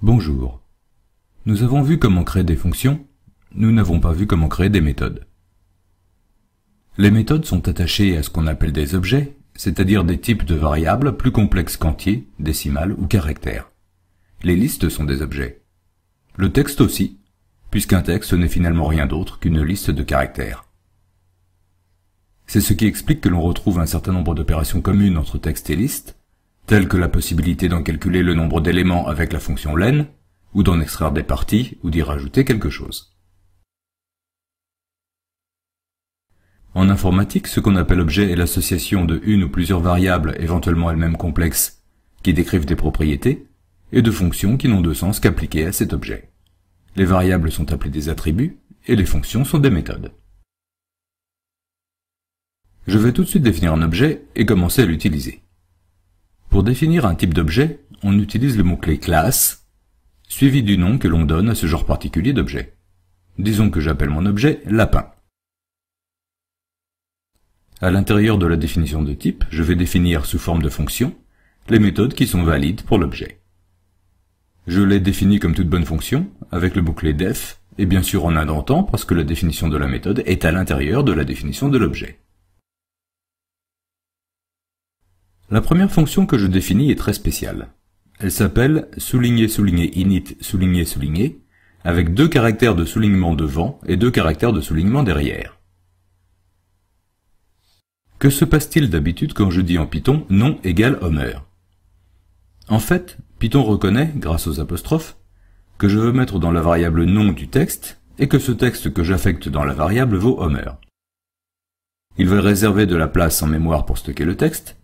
Bonjour. Nous avons vu comment créer des fonctions, nous n'avons pas vu comment créer des méthodes. Les méthodes sont attachées à ce qu'on appelle des objets, c'est-à-dire des types de variables plus complexes qu'entiers, décimales ou caractères. Les listes sont des objets. Le texte aussi, puisqu'un texte n'est finalement rien d'autre qu'une liste de caractères. C'est ce qui explique que l'on retrouve un certain nombre d'opérations communes entre texte et liste, telles que la possibilité d'en calculer le nombre d'éléments avec la fonction len, ou d'en extraire des parties, ou d'y rajouter quelque chose. En informatique, ce qu'on appelle objet est l'association de une ou plusieurs variables, éventuellement elles-mêmes complexes, qui décrivent des propriétés, et de fonctions qui n'ont de sens qu'appliquées à cet objet. Les variables sont appelées des attributs, et les fonctions sont des méthodes. Je vais tout de suite définir un objet et commencer à l'utiliser. Pour définir un type d'objet, on utilise le mot-clé class, suivi du nom que l'on donne à ce genre particulier d'objet. Disons que j'appelle mon objet lapin. À l'intérieur de la définition de type, je vais définir sous forme de fonction les méthodes qui sont valides pour l'objet. Je les définis comme toute bonne fonction, avec le mot-clé def, et bien sûr en indentant parce que la définition de la méthode est à l'intérieur de la définition de l'objet. La première fonction que je définis est très spéciale. Elle s'appelle ''init'' avec 2 caractères de soulignement devant et 2 caractères de soulignement derrière. Que se passe-t-il d'habitude quand je dis en Python nom égale Homer? En fait, Python reconnaît, grâce aux apostrophes, que je veux mettre dans la variable nom du texte et que ce texte que j'affecte dans la variable vaut Homer. Il va réserver de la place en mémoire pour stocker le texte,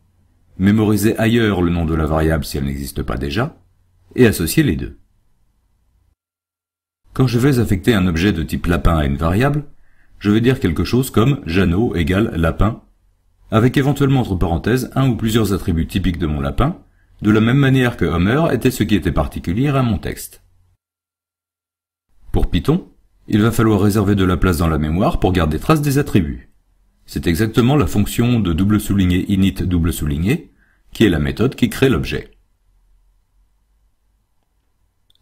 mémoriser ailleurs le nom de la variable si elle n'existe pas déjà, et associer les deux. Quand je vais affecter un objet de type lapin à une variable, je vais dire quelque chose comme Jeannot égale lapin, avec éventuellement entre parenthèses un ou plusieurs attributs typiques de mon lapin, de la même manière que Homer était ce qui était particulier à mon texte. Pour Python, il va falloir réserver de la place dans la mémoire pour garder trace des attributs. C'est exactement la fonction de ''init'' qui est la méthode qui crée l'objet.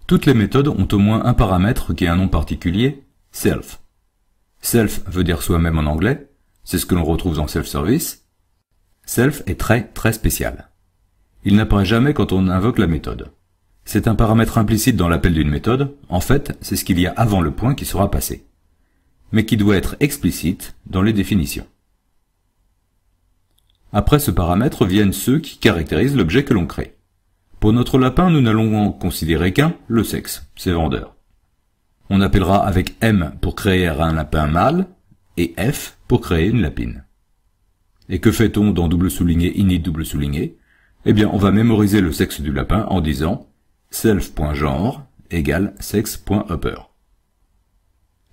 Toutes les méthodes ont au moins un paramètre qui a un nom particulier, self. Self veut dire soi-même en anglais, c'est ce que l'on retrouve dans self-service. Self est très spécial. Il n'apparaît jamais quand on invoque la méthode. C'est un paramètre implicite dans l'appel d'une méthode, en fait, c'est ce qu'il y a avant le point qui sera passé, mais qui doit être explicite dans les définitions. Après ce paramètre viennent ceux qui caractérisent l'objet que l'on crée. Pour notre lapin, nous n'allons en considérer qu'un, le sexe, c'est vendeur. On appellera avec M pour créer un lapin mâle, et F pour créer une lapine. Et que fait-on dans ''init''? Eh bien, on va mémoriser le sexe du lapin en disant self.genre égale sex.upper.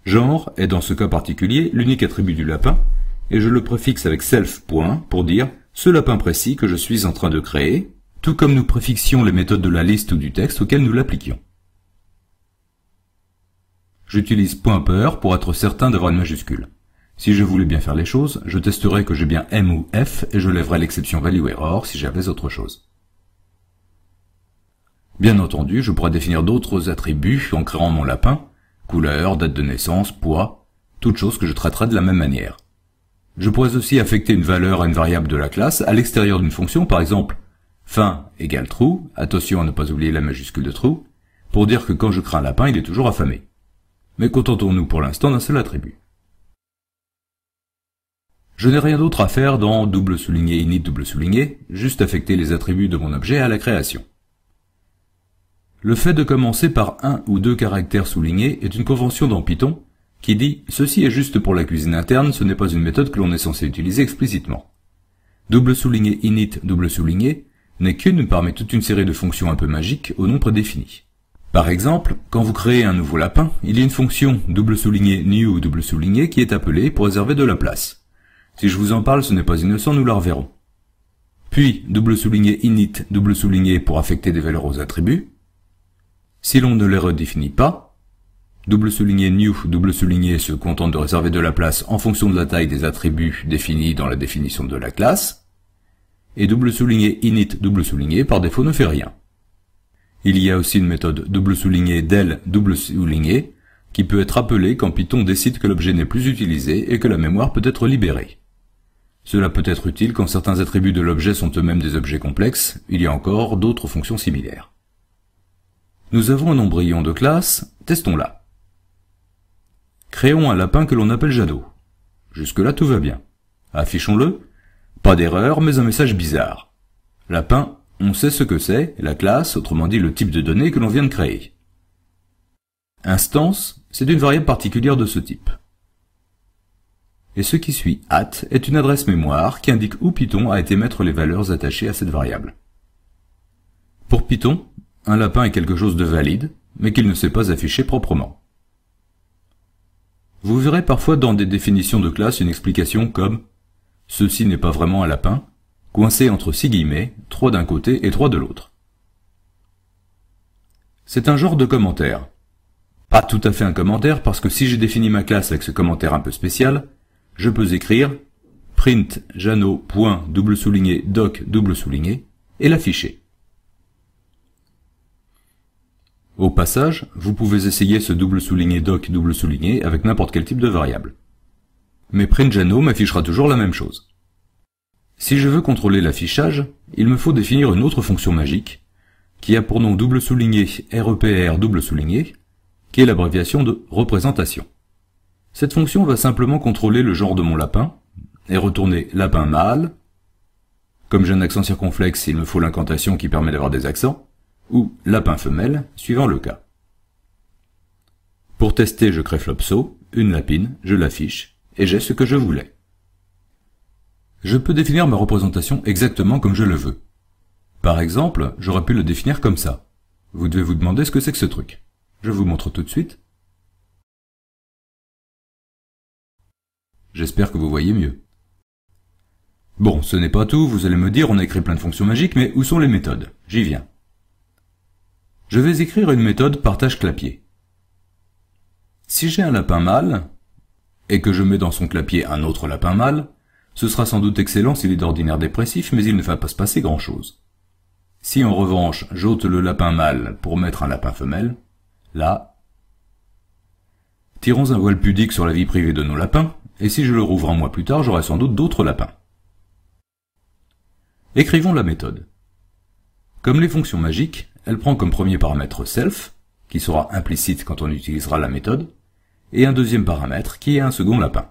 Genre est dans ce cas particulier l'unique attribut du lapin, et je le préfixe avec self. Pour dire ce lapin précis que je suis en train de créer, tout comme nous préfixions les méthodes de la liste ou du texte auxquelles nous l'appliquions. J'utilise .upper pour être certain d'avoir une majuscule. Si je voulais bien faire les choses, je testerais que j'ai bien M ou F et je lèverais l'exception value error si j'avais autre chose. Bien entendu, je pourrais définir d'autres attributs en créant mon lapin, couleur, date de naissance, poids, toutes choses que je traiterai de la même manière. Je pourrais aussi affecter une valeur à une variable de la classe à l'extérieur d'une fonction, par exemple fin égale true, attention à ne pas oublier la majuscule de true, pour dire que quand je crée un lapin, il est toujours affamé. Mais contentons-nous pour l'instant d'un seul attribut. Je n'ai rien d'autre à faire dans ''init'', juste affecter les attributs de mon objet à la création. Le fait de commencer par un ou 2 caractères soulignés est une convention dans Python qui dit « Ceci est juste pour la cuisine interne, ce n'est pas une méthode que l'on est censé utiliser explicitement. » ''init'' n'est qu'une parmi toute une série de fonctions un peu magiques au nom prédéfini. Par exemple, quand vous créez un nouveau lapin, il y a une fonction ''new'' qui est appelée pour réserver de la place. Si je vous en parle, ce n'est pas innocent, nous la reverrons. Puis ''init'' pour affecter des valeurs aux attributs. Si l'on ne les redéfinit pas, ''new'' se contente de réserver de la place en fonction de la taille des attributs définis dans la définition de la classe, et ''init'' par défaut ne fait rien. Il y a aussi une méthode double souligné del double souligné qui peut être appelée quand Python décide que l'objet n'est plus utilisé et que la mémoire peut être libérée. Cela peut être utile quand certains attributs de l'objet sont eux-mêmes des objets complexes, il y a encore d'autres fonctions similaires. Nous avons un embryon de classe, testons-la. Créons un lapin que l'on appelle Jeannot. Jusque-là tout va bien. Affichons-le. Pas d'erreur, mais un message bizarre. Lapin, on sait ce que c'est, la classe, autrement dit le type de données que l'on vient de créer. Instance, c'est une variable particulière de ce type. Et ce qui suit @ est une adresse mémoire qui indique où Python a été mettre les valeurs attachées à cette variable. Pour Python, un lapin est quelque chose de valide, mais qu'il ne sait pas afficher proprement. Vous verrez parfois dans des définitions de classe une explication comme « ceci n'est pas vraiment un lapin », coincé entre 6 guillemets, 3 d'un côté et 3 de l'autre. C'est un genre de commentaire. Pas tout à fait un commentaire parce que si j'ai défini ma classe avec ce commentaire un peu spécial, je peux écrire print Jeannot.doc et l'afficher. Au passage, vous pouvez essayer ce doc avec n'importe quel type de variable. Mais print Jeannot m'affichera toujours la même chose. Si je veux contrôler l'affichage, il me faut définir une autre fonction magique, qui a pour nom REPR qui est l'abréviation de représentation. Cette fonction va simplement contrôler le genre de mon lapin, et retourner lapin mâle. Comme j'ai un accent circonflexe, il me faut l'incantation qui permet d'avoir des accents, ou lapin femelle, suivant le cas. Pour tester, je crée Flopso, une lapine, je l'affiche, et j'ai ce que je voulais. Je peux définir ma représentation exactement comme je le veux. Par exemple, j'aurais pu le définir comme ça. Vous devez vous demander ce que c'est que ce truc. Je vous montre tout de suite. J'espère que vous voyez mieux. Bon, ce n'est pas tout, vous allez me dire, on a écrit plein de fonctions magiques, mais où sont les méthodes? J'y viens. Je vais écrire une méthode partage clapier. Si j'ai un lapin mâle, et que je mets dans son clapier un autre lapin mâle, ce sera sans doute excellent s'il est d'ordinaire dépressif, mais il ne va pas se passer grand-chose. Si en revanche, j'ôte le lapin mâle pour mettre un lapin femelle, là, tirons un voile pudique sur la vie privée de nos lapins, et si je le rouvre un mois plus tard, j'aurai sans doute d'autres lapins. Écrivons la méthode. Comme les fonctions magiques, elle prend comme premier paramètre self, qui sera implicite quand on utilisera la méthode, et un deuxième paramètre qui est un second lapin.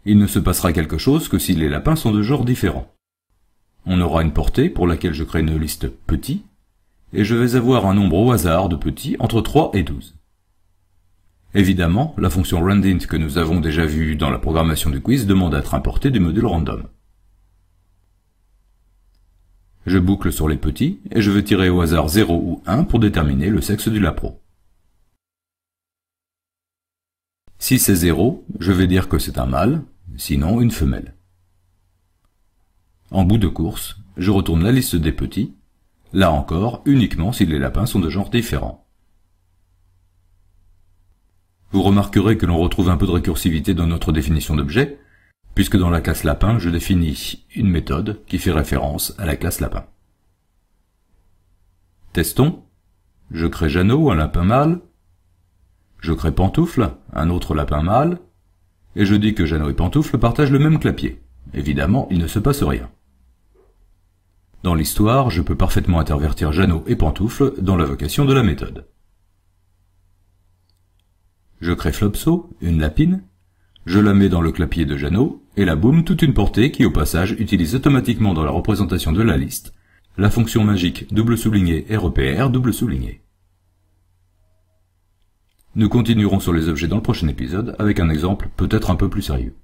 Il ne se passera quelque chose que si les lapins sont de genre différents. On aura une portée pour laquelle je crée une liste petit, et je vais avoir un nombre au hasard de petits entre 3 et 12. Évidemment, la fonction randint que nous avons déjà vue dans la programmation du quiz demande à être importée du module random. Je boucle sur les petits, et je vais tirer au hasard 0 ou 1 pour déterminer le sexe du lapro. Si c'est 0, je vais dire que c'est un mâle, sinon une femelle. En bout de course, je retourne la liste des petits, là encore uniquement si les lapins sont de genre différent. Vous remarquerez que l'on retrouve un peu de récursivité dans notre définition d'objet, puisque dans la classe lapin, je définis une méthode qui fait référence à la classe lapin. Testons. Je crée Jeannot, un lapin mâle. Je crée Pantoufle, un autre lapin mâle. Et je dis que Jeannot et Pantoufle partagent le même clapier. Évidemment, il ne se passe rien. Dans l'histoire, je peux parfaitement intervertir Jeannot et Pantoufle dans l'invocation de la méthode. Je crée Flopso, une lapine. Je la mets dans le clapier de Jeannot, et là boum, toute une portée qui au passage utilise automatiquement dans la représentation de la liste la fonction magique REPR . Nous continuerons sur les objets dans le prochain épisode avec un exemple peut-être un peu plus sérieux.